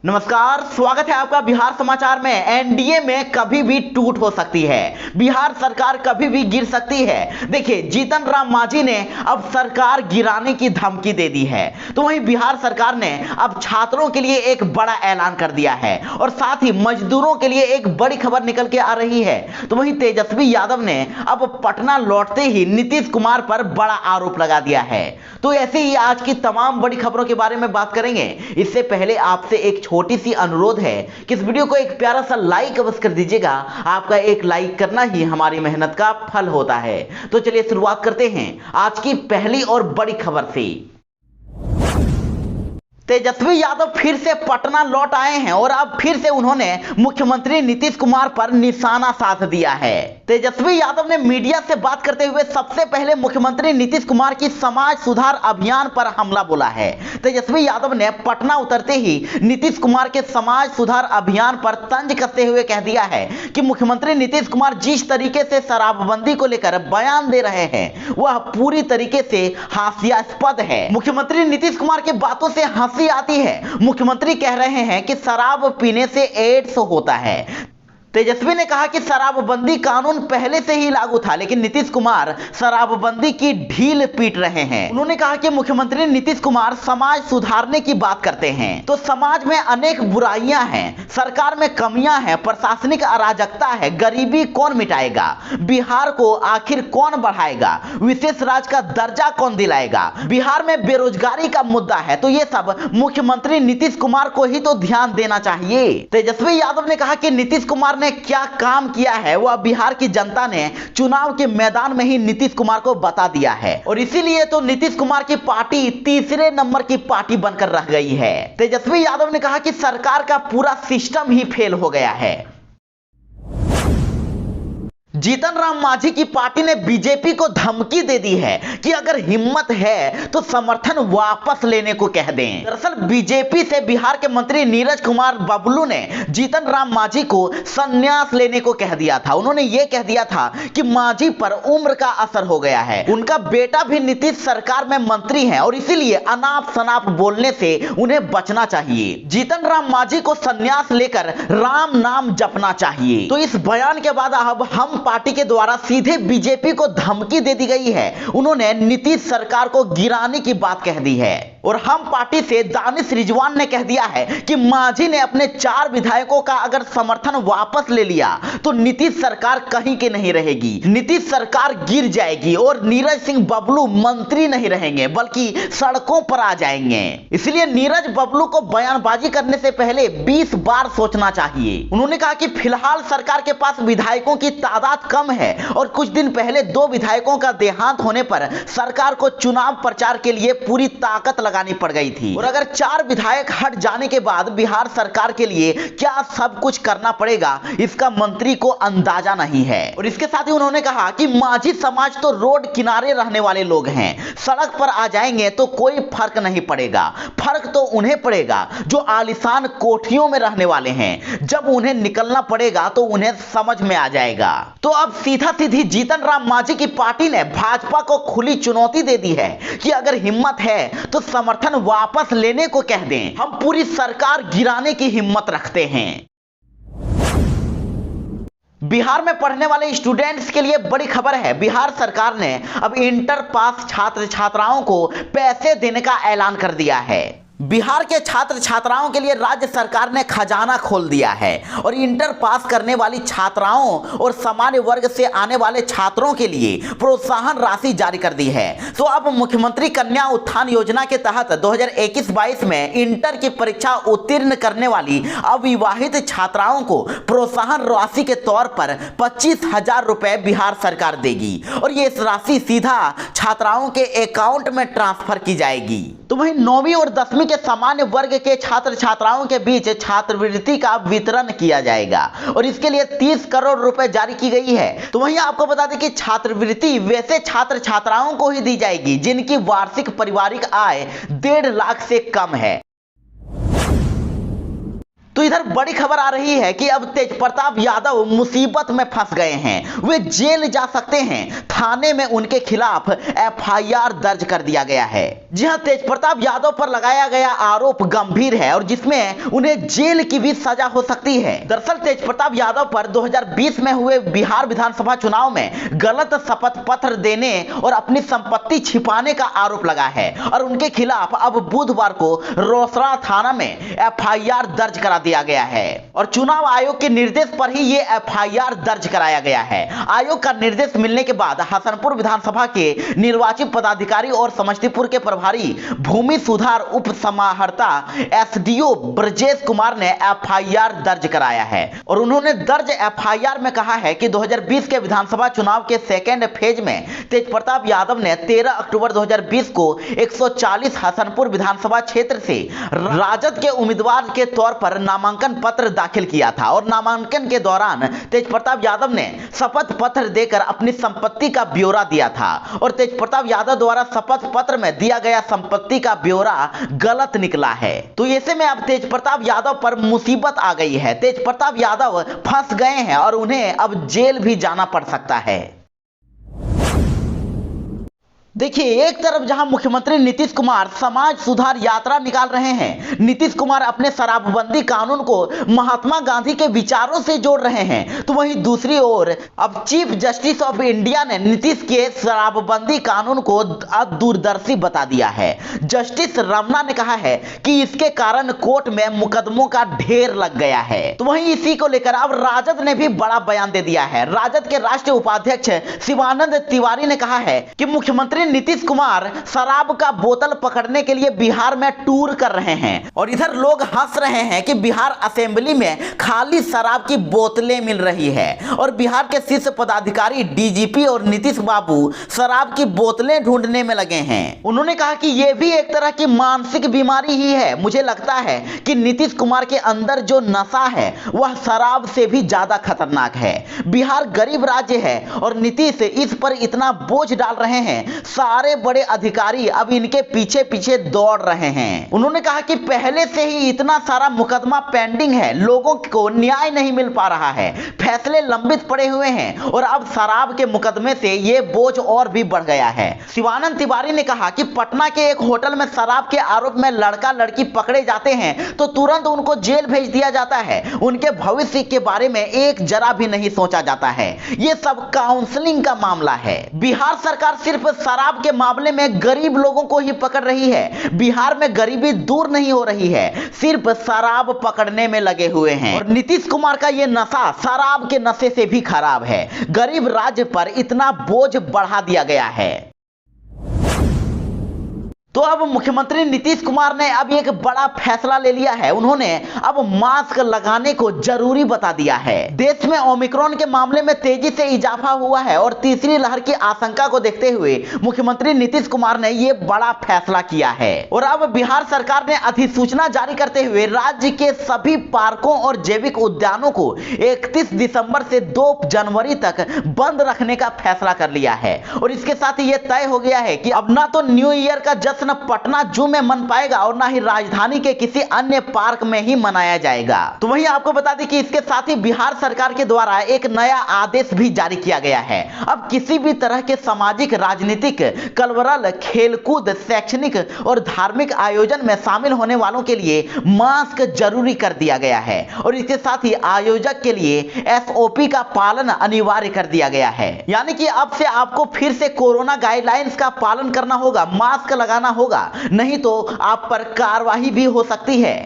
नमस्कार, स्वागत है आपका बिहार समाचार में। एनडीए में कभी भी टूट हो सकती है, बिहार सरकार कभी भी गिर सकती है। देखिए, जीतन राम मांझी ने अब सरकार गिराने की धमकी दे दी है। तो वहीं बिहार सरकार ने अब छात्रों के लिए एक बड़ा ऐलान कर दिया है और साथ ही मजदूरों के लिए एक बड़ी खबर निकल के आ रही है। तो वहीं तेजस्वी यादव ने अब पटना लौटते ही नीतीश कुमार पर बड़ा आरोप लगा दिया है। तो ऐसे ही आज की तमाम बड़ी खबरों के बारे में बात करेंगे। इससे पहले आपसे एक छोटी सी अनुरोध है कि इस वीडियो को एक प्यारा सा लाइक अवश्य कर दीजिएगा। आपका एक लाइक करना ही हमारी मेहनत का फल होता है। तो चलिए शुरुआत करते हैं आज की पहली और बड़ी खबर से। तेजस्वी यादव फिर से पटना लौट आए हैं और अब फिर से उन्होंने मुख्यमंत्री नीतीश कुमार पर निशाना साध दिया है। तेजस्वी यादव ने मीडिया से बात करते हुए सबसे पहले मुख्यमंत्री नीतीश कुमार की समाज सुधार अभियान पर हमला बोला है। तेजस्वी यादव ने पटना उतरते ही नीतीश कुमार के समाज सुधार अभियान पर तंज कसते हुए कह दिया है कि मुख्यमंत्री नीतीश कुमार जिस तरीके से शराबबंदी को लेकर बयान दे रहे हैं वह पूरी तरीके से हास्यास्पद है। मुख्यमंत्री नीतीश कुमार की बातों से हंसी आती है। मुख्यमंत्री कह रहे हैं कि शराब पीने से एड्स होता है। तेजस्वी ने कहा कि शराबबंदी कानून पहले से ही लागू था, लेकिन नीतीश कुमार शराबबंदी की ढील पीट रहे हैं। उन्होंने कहा कि मुख्यमंत्री नीतीश कुमार समाज सुधारने की बात करते हैं तो समाज में अनेक बुराइयां हैं, सरकार में कमियां हैं, प्रशासनिक अराजकता है, गरीबी कौन मिटाएगा, बिहार को आखिर कौन बढ़ाएगा, विशेष राज्य का दर्जा कौन दिलाएगा, बिहार में बेरोजगारी का मुद्दा है तो ये सब मुख्यमंत्री नीतीश कुमार को ही तो ध्यान देना चाहिए। तेजस्वी यादव ने कहा कि नीतीश कुमार ने क्या काम किया है वह बिहार की जनता ने चुनाव के मैदान में ही नीतीश कुमार को बता दिया है और इसीलिए तो नीतीश कुमार की पार्टी तीसरे नंबर की पार्टी बनकर रह गई है। तेजस्वी यादव ने कहा कि सरकार का पूरा सिस्टम ही फेल हो गया है। जीतन राम मांझी की पार्टी ने बीजेपी को धमकी दे दी है कि अगर हिम्मत है तो समर्थन वापस लेने को कह दें। दरअसल बीजेपी से बिहार के मंत्री नीरज कुमार बबलू ने जीतन राम मांझी को संन्यास लेने को कह दिया था। उन्होंने यह कह दिया था कि मांझी पर उम्र का असर हो गया है, उनका बेटा भी नीतीश सरकार में मंत्री है और इसीलिए अनाप शनाप बोलने से उन्हें बचना चाहिए। जीतन राम मांझी को संन्यास लेकर राम नाम जपना चाहिए। तो इस बयान के बाद अब हम पार्टी के द्वारा सीधे बीजेपी को धमकी दे दी गई है। उन्होंने नीतीश सरकार को गिराने की बात कह दी है और हम पार्टी से दानिश रिजवान ने कह दिया है कि मांझी ने अपने 4 विधायकों का अगर समर्थन वापस ले लिया तो नीतीश सरकार कहीं के नहीं रहेगी, नीतीश सरकार गिर जाएगी और नीरज सिंह बबलू मंत्री नहीं रहेंगे बल्कि सड़कों पर आ जाएंगे। इसलिए नीरज बबलू को बयानबाजी करने से पहले 20 बार सोचना चाहिए। उन्होंने कहा कि फिलहाल सरकार के पास विधायकों की तादाद कम है और कुछ दिन पहले 2 विधायकों का देहांत होने पर सरकार को चुनाव प्रचार के लिए पूरी ताकत लगानी पड़ गई थी और अगर 4 विधायक हट जाने के बाद बिहार सरकार के लिए क्या सब कुछ करना पड़ेगा इसका मंत्री को अंदाजा नहीं है। और इसके साथ ही उन्होंने कहा कि मांझी समाज तो रोड किनारे रहने वाले लोग हैं, सड़क पर आ जाएंगे तो कोई फर्क नहीं पड़ेगा, फर्क तो उन्हें पड़ेगा जो आलीशान कोठियों में रहने वाले हैं। जब उन्हें निकलना पड़ेगा तो उन्हें समझ में आ जाएगा। तो अब सीधा सीधी जीतन राम मांझी की पार्टी ने भाजपा को खुली चुनौती दे दी है कि अगर हिम्मत है तो समर्थन वापस लेने को कह दें, हम पूरी सरकार गिराने की हिम्मत रखते हैं। बिहार में पढ़ने वाले स्टूडेंट्स के लिए बड़ी खबर है। बिहार सरकार ने अब इंटर पास छात्र छात्राओं को पैसे देने का ऐलान कर दिया है। बिहार के छात्र छात्राओं के लिए राज्य सरकार ने खजाना खोल दिया है और इंटर पास करने वाली छात्राओं और सामान्य वर्ग से आने वाले छात्रों के लिए प्रोत्साहन राशि जारी कर दी है। तो अब मुख्यमंत्री कन्या उत्थान योजना के तहत 2021-22 में इंटर की परीक्षा उत्तीर्ण करने वाली अविवाहित छात्राओं को प्रोत्साहन राशि के तौर पर 25,000 रुपए बिहार सरकार देगी और ये राशि सीधा छात्राओं के अकाउंट में ट्रांसफर की जाएगी। तो वहीं 9वीं और 10वीं के सामान्य वर्ग के छात्र छात्राओं के बीच छात्रवृत्ति का वितरण किया जाएगा और इसके लिए 30 करोड़ रुपए जारी की गई है। तो वहीं आपको बता दें कि छात्रवृत्ति वैसे छात्र छात्राओं को ही दी जाएगी जिनकी वार्षिक पारिवारिक आय 1.5 लाख से कम है। तो इधर बड़ी खबर आ रही है कि अब तेजप्रताप यादव मुसीबत में फंस गए हैं, वे जेल जा सकते हैं। थाने में उनके खिलाफ एफआईआर दर्ज कर दिया गया है। जी हां, तेजप्रताप यादव पर लगाया गया आरोप गंभीर है और जिसमें उन्हें जेल की भी सजा हो सकती है। दरअसल तेजप्रताप यादव पर 2020 में हुए बिहार विधानसभा चुनाव में गलत शपथ पत्र देने और अपनी संपत्ति छिपाने का आरोप लगा है और उनके खिलाफ अब बुधवार को रोसड़ा थाना में एफआईआर दर्ज करा दिया गया है और चुनाव आयोग के निर्देश पर ही ये एफआईआर दर्ज कराया गया है। आयोग का निर्देश मिलने के बाद हसनपुर विधानसभा के निर्वाचित पदाधिकारी और समस्तीपुर के प्रभारी भूमि सुधार उप समाहर्ता एसडीओ ब्रजेश कुमार ने एफआईआर दर्ज कराया है और उन्होंने दर्ज एफआईआर में कहा है कि 2020 के विधानसभा चुनाव के सेकेंड फेज में तेजप्रताप यादव ने 13 अक्टूबर 2020 को 140 हसनपुर विधानसभा क्षेत्र से राजद के उम्मीदवार के तौर पर नामांकन पत्र दाखिल किया था और नामांकन के दौरान तेजप्रताप यादव ने शपथ पत्र देकर अपनी संपत्ति का ब्यौरा दिया था और तेजप्रताप यादव द्वारा शपथ पत्र में दिया गया संपत्ति का ब्यौरा गलत निकला है। तो ऐसे में अब तेजप्रताप यादव पर मुसीबत आ गई है। तेजप्रताप यादव फंस गए हैं और उन्हें अब जेल भी जाना पड़ सकता है। देखिए, एक तरफ जहां मुख्यमंत्री नीतीश कुमार समाज सुधार यात्रा निकाल रहे हैं, नीतीश कुमार अपने शराबबंदी कानून को महात्मा गांधी के विचारों से जोड़ रहे हैं, तो वहीं दूसरी ओर अब चीफ जस्टिस ऑफ इंडिया ने नीतीश के शराबबंदी कानून को दूरदर्शी बता दिया है। जस्टिस रमना ने कहा है कि इसके कारण कोर्ट में मुकदमों का ढेर लग गया है। तो वहीं इसी को लेकर अब राजद ने भी बड़ा बयान दे दिया है। राजद के राष्ट्रीय उपाध्यक्ष शिवानंद तिवारी ने कहा है कि मुख्यमंत्री नीतीश कुमार शराब का बोतल पकड़ने के लिए बिहार में टूर कर रहे हैं और इधर लोग हंस रहे हैं कि बिहार असेंबली में खाली शराब की बोतलें मिल रही है और बिहार के शीर्ष पदाधिकारी डीजीपी और नीतीश बाबू शराब की बोतलें ढूंढने में लगे हैं। उन्होंने कहा कि यह भी एक तरह की मानसिक बीमारी ही है। मुझे लगता है कि नीतीश कुमार के अंदर जो नशा है वह शराब से भी ज्यादा खतरनाक है। बिहार गरीब राज्य है और नीतीश इस पर इतना बोझ डाल रहे हैं, सारे बड़े अधिकारी अब इनके पीछे पीछे दौड़ रहे हैं। उन्होंने कहा कि पहले से ही इतना सारा मुकदमा पेंडिंग है, लोगों को न्याय नहीं मिल पा रहा है, फैसले लंबित पड़े हुए हैं और अब शराब के मुकदमे से ये बोझ और भी बढ़ गया है। शिवानंद तिवारी ने कहा कि पटना के एक होटल में शराब के आरोप में लड़का लड़की पकड़े जाते हैं तो तुरंत उनको जेल भेज दिया जाता है, उनके भविष्य के बारे में एक जरा भी नहीं सोचा जाता है। ये सब काउंसलिंग का मामला है। बिहार सरकार सिर्फ शराब के मामले में गरीब लोगों को ही पकड़ रही है। बिहार में गरीबी दूर नहीं हो रही है, सिर्फ शराब पकड़ने में लगे हुए हैं और नीतीश कुमार का यह नशा शराब के नशे से भी खराब है। गरीब राज्य पर इतना बोझ बढ़ा दिया गया है। तो अब मुख्यमंत्री नीतीश कुमार ने अब एक बड़ा फैसला ले लिया है। उन्होंने अब मास्क लगाने को जरूरी बता दिया है। देश में ओमिक्रॉन के मामले में तेजी से इजाफा हुआ है और तीसरी लहर की आशंका को देखते हुए मुख्यमंत्री नीतीश कुमार ने यह बड़ा फैसला किया है और अब बिहार सरकार ने अधिसूचना जारी करते हुए राज्य के सभी पार्कों और जैविक उद्यानों को 31 दिसंबर से 2 जनवरी तक बंद रखने का फैसला कर लिया है और इसके साथ ही यह तय हो गया है कि अब ना तो न्यू ईयर का जश्न पटना जू में मन पाएगा और ना ही राजधानी के किसी अन्य पार्क में ही मनाया जाएगा। तो वहीं आपको बता दें कि इसके साथ ही बिहार सरकार के द्वारा एक नया आदेश भी जारी किया गया है। अब किसी भी तरह के सामाजिक, राजनीतिक, कल्चरल, खेलकूद, शैक्षणिक और धार्मिक आयोजन में शामिल होने वालों के लिए मास्क जरूरी कर दिया गया है और इसके साथ ही आयोजक के लिए एसओपी का पालन अनिवार्य कर दिया गया है। यानी कि अब से आपको फिर से कोरोना गाइडलाइंस का पालन करना होगा, मास्क लगाना होगा, नहीं तो आप पर कार्रवाई भी हो सकती है।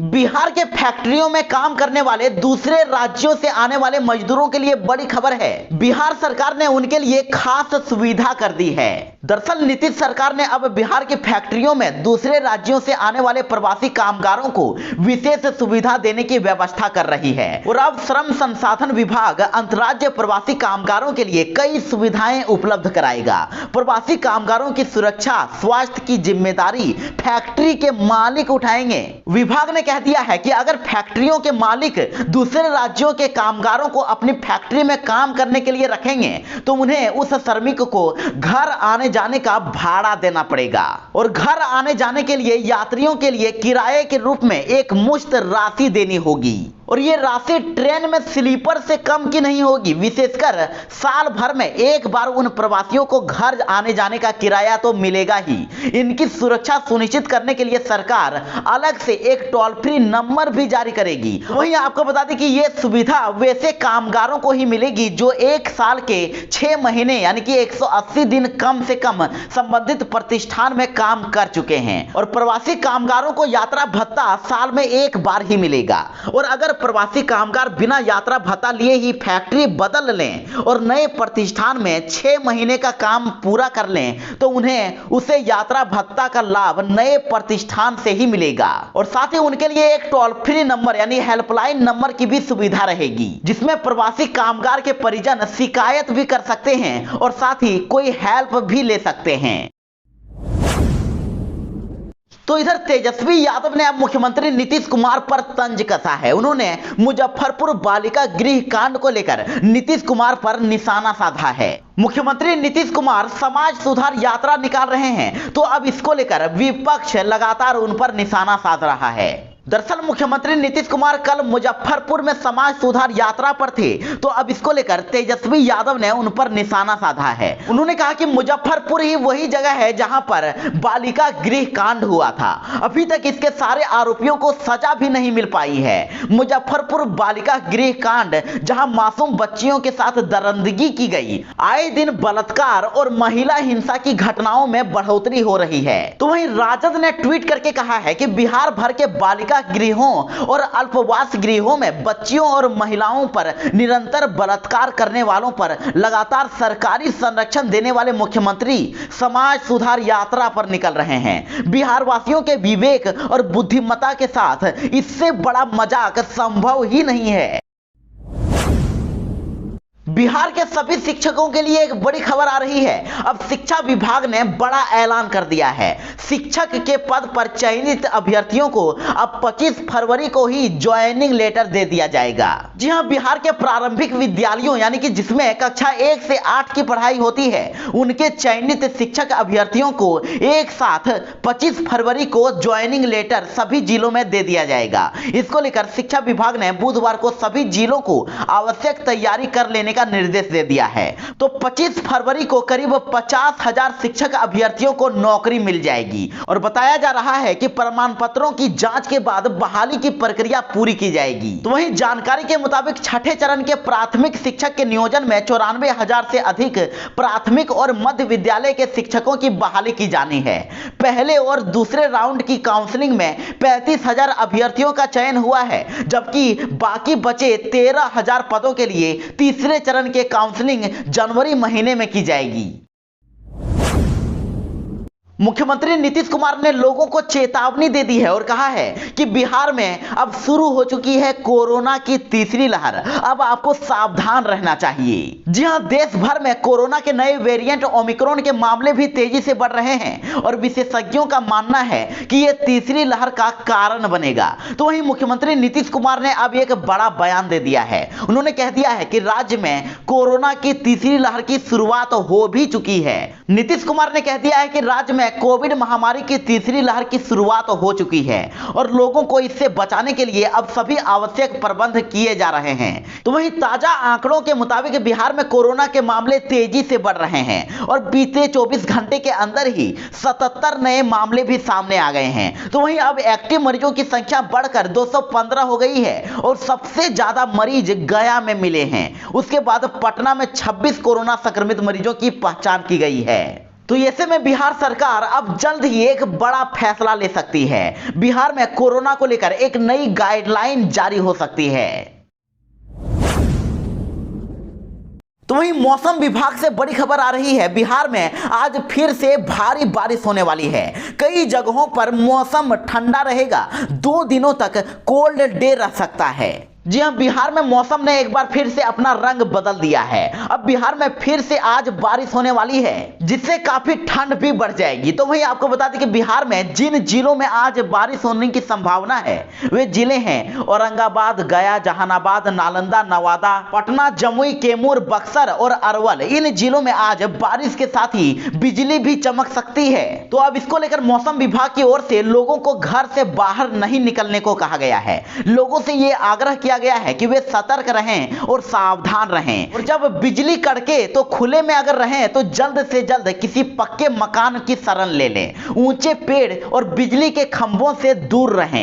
बिहार के फैक्ट्रियों में काम करने वाले दूसरे राज्यों से आने वाले मजदूरों के लिए बड़ी खबर है। बिहार सरकार ने उनके लिए खास सुविधा कर दी है। दरअसल नीतीश सरकार ने अब बिहार की फैक्ट्रियों में दूसरे राज्यों से आने वाले प्रवासी कामगारों को विशेष सुविधा देने की व्यवस्था कर रही है और अब श्रम संसाधन विभाग अंतर्राज्यीय प्रवासी कामगारों के लिए कई सुविधाएं उपलब्ध कराएगा। प्रवासी कामगारों की सुरक्षा, स्वास्थ्य की जिम्मेदारी फैक्ट्री के मालिक उठाएंगे। विभाग ने कह दिया है कि अगर फैक्ट्रियों के मालिक दूसरे राज्यों के कामगारों को अपनी फैक्ट्री में काम करने के लिए रखेंगे तो उन्हें उस श्रमिक को घर आने जाने का भाड़ा देना पड़ेगा और घर आने जाने के लिए यात्रियों के लिए किराए के रूप में एक मुश्त राशि देनी होगी और ये राशि ट्रेन में स्लीपर से कम की नहीं होगी। विशेषकर साल भर में एक बार उन प्रवासियों को घर आने जाने का किराया तो मिलेगा ही। इनकी सुरक्षा सुनिश्चित करने के लिए सरकार अलग से एक टोल फ्री नंबर भी जारी करेगी। वहीं आपको बता दें कि ये सुविधा वैसे कामगारों को ही मिलेगी जो एक साल के 6 महीने यानी कि 180 दिन कम से कम संबंधित प्रतिष्ठान में काम कर चुके हैं। और प्रवासी कामगारों को यात्रा भत्ता साल में एक बार ही मिलेगा। और अगर प्रवासी कामगार बिना यात्रा भत्ता लिए ही फैक्ट्री बदल लें और नए प्रतिष्ठान में 6 महीने का काम पूरा कर लें तो उन्हें उसे यात्रा भत्ता का लाभ नए प्रतिष्ठान से ही मिलेगा। और साथ ही उनके लिए एक टोल फ्री नंबर यानी हेल्पलाइन नंबर की भी सुविधा रहेगी, जिसमें प्रवासी कामगार के परिजन शिकायत भी कर सकते हैं और साथ ही कोई हेल्प भी ले सकते हैं। तो इधर तेजस्वी यादव ने अब मुख्यमंत्री नीतीश कुमार पर तंज कसा है। उन्होंने मुजफ्फरपुर बालिका गृह कांड को लेकर नीतीश कुमार पर निशाना साधा है। मुख्यमंत्री नीतीश कुमार समाज सुधार यात्रा निकाल रहे हैं, तो अब इसको लेकर विपक्ष लगातार उन पर निशाना साध रहा है। दरअसल मुख्यमंत्री नीतीश कुमार कल मुजफ्फरपुर में समाज सुधार यात्रा पर थे, तो अब इसको लेकर तेजस्वी यादव ने उन पर निशाना साधा है। उन्होंने कहा कि मुजफ्फरपुर ही वही जगह है जहां पर बालिका गृह कांड हुआ था। अभी तक इसके सारे आरोपियों को सजा भी नहीं मिल पाई है। मुजफ्फरपुर बालिका गृह कांड जहां मासूम बच्चियों के साथ दरिंदगी की गई, आए दिन बलात्कार और महिला हिंसा की घटनाओं में बढ़ोतरी हो रही है। तो वहीं राजद ने ट्वीट करके कहा है कि बिहार भर के बालिका गृहों और अल्पवास गृहों में बच्चियों और महिलाओं पर निरंतर बलात्कार करने वालों पर लगातार सरकारी संरक्षण देने वाले मुख्यमंत्री समाज सुधार यात्रा पर निकल रहे हैं। बिहार वासियों के विवेक और बुद्धिमत्ता के साथ इससे बड़ा मजाक संभव ही नहीं है। बिहार के सभी शिक्षकों के लिए एक बड़ी खबर आ रही है। अब शिक्षा विभाग ने बड़ा ऐलान कर दिया है। शिक्षक के पद पर चयनित अभ्यर्थियों को अब 25 फरवरी को ही ज्वाइनिंग लेटर दे दिया जाएगा। जी हां, बिहार के प्रारंभिक विद्यालयों यानी कि जिसमें कक्षा 1 से 8 की पढ़ाई होती है, उनके चयनित शिक्षक अभ्यर्थियों को एक साथ 25 फरवरी को ज्वाइनिंग लेटर सभी जिलों में दे दिया जाएगा। इसको लेकर शिक्षा विभाग ने बुधवार को सभी जिलों को आवश्यक तैयारी कर लेने का निर्देश दे दिया है। तो 25 फरवरी को करीब 50,000 शिक्षक अभ्यर्थियों को नौकरी मिल जाएगी। और बताया जा रहा है कि प्रमाण पत्रों की जांच के बाद बहाली की प्रक्रिया पूरी की जाएगी। तो वहीं जानकारी के मुताबिक छठे चरण के प्राथमिक शिक्षक के नियोजन में 94,000 से अधिक प्राथमिक और मध्य विद्यालय के शिक्षकों की बहाली की जानी है। पहले और दूसरे राउंड की काउंसलिंग में 35,000 अभ्यर्थियों का चयन हुआ है, जबकि बाकी बचे 13,000 पदों के लिए तीसरे चरण के काउंसलिंग जनवरी महीने में की जाएगी। मुख्यमंत्री नीतीश कुमार ने लोगों को चेतावनी दे दी है और कहा है कि बिहार में अब शुरू हो चुकी है कोरोना की तीसरी लहर। अब आपको सावधान रहना चाहिए। जी हां, देश भर में कोरोना के नए वेरिएंट ओमिक्रॉन के मामले भी तेजी से बढ़ रहे हैं और विशेषज्ञों का मानना है कि यह तीसरी लहर का कारण बनेगा। तो वहीं मुख्यमंत्री नीतीश कुमार ने अब एक बड़ा बयान दे दिया है। उन्होंने कह दिया है कि राज्य में कोरोना की तीसरी लहर की शुरुआत हो भी चुकी है। नीतीश कुमार ने कह दिया है कि राज्य में कोविड महामारी की तीसरी लहर की शुरुआत हो चुकी है और लोगों को इससे बचाने के लिए अब सभी आवश्यक प्रबंध किए जा रहे हैं। तो वहीं ताजा आंकड़ों के मुताबिक बिहार में कोरोना के मामले तेजी से बढ़ रहे हैं और बीते 24 घंटे के अंदर ही 77 नए मामले भी सामने आ गए हैं। तो वहीं अब एक्टिव मरीजों की संख्या बढ़कर 215 हो गई है और सबसे ज्यादा मरीज गया में मिले हैं। उसके बाद पटना में 26 कोरोना संक्रमित मरीजों की पहचान की गई है। तो ऐसे में बिहार सरकार अब जल्द ही एक बड़ा फैसला ले सकती है। बिहार में कोरोना को लेकर एक नई गाइडलाइन जारी हो सकती है। तो वहीं मौसम विभाग से बड़ी खबर आ रही है। बिहार में आज फिर से भारी बारिश होने वाली है। कई जगहों पर मौसम ठंडा रहेगा। 2 दिनों तक कोल्ड डे रह सकता है। जी हां, बिहार में मौसम ने एक बार फिर से अपना रंग बदल दिया है। अब बिहार में फिर से आज बारिश होने वाली है, जिससे काफी ठंड भी बढ़ जाएगी। तो वहीं आपको बता दें कि बिहार में जिन जिलों में आज बारिश होने की संभावना है वे जिले हैं औरंगाबाद, गया, जहानाबाद, नालंदा, नवादा, पटना, जमुई, कैमूर, बक्सर और अरवल। इन जिलों में आज बारिश के साथ ही बिजली भी चमक सकती है। तो अब इसको लेकर मौसम विभाग की ओर से लोगों को घर से बाहर नहीं निकलने को कहा गया है। लोगों से ये आग्रह किया किया गया है कि वे सतर्क रहें और सावधान रहें, और जब बिजली कड़के तो खुले में अगर रहें तो जल्द से जल्द किसी पक्के मकान की शरण ले लें, ऊंचे पेड़ और बिजली के खंभों से दूर रहें।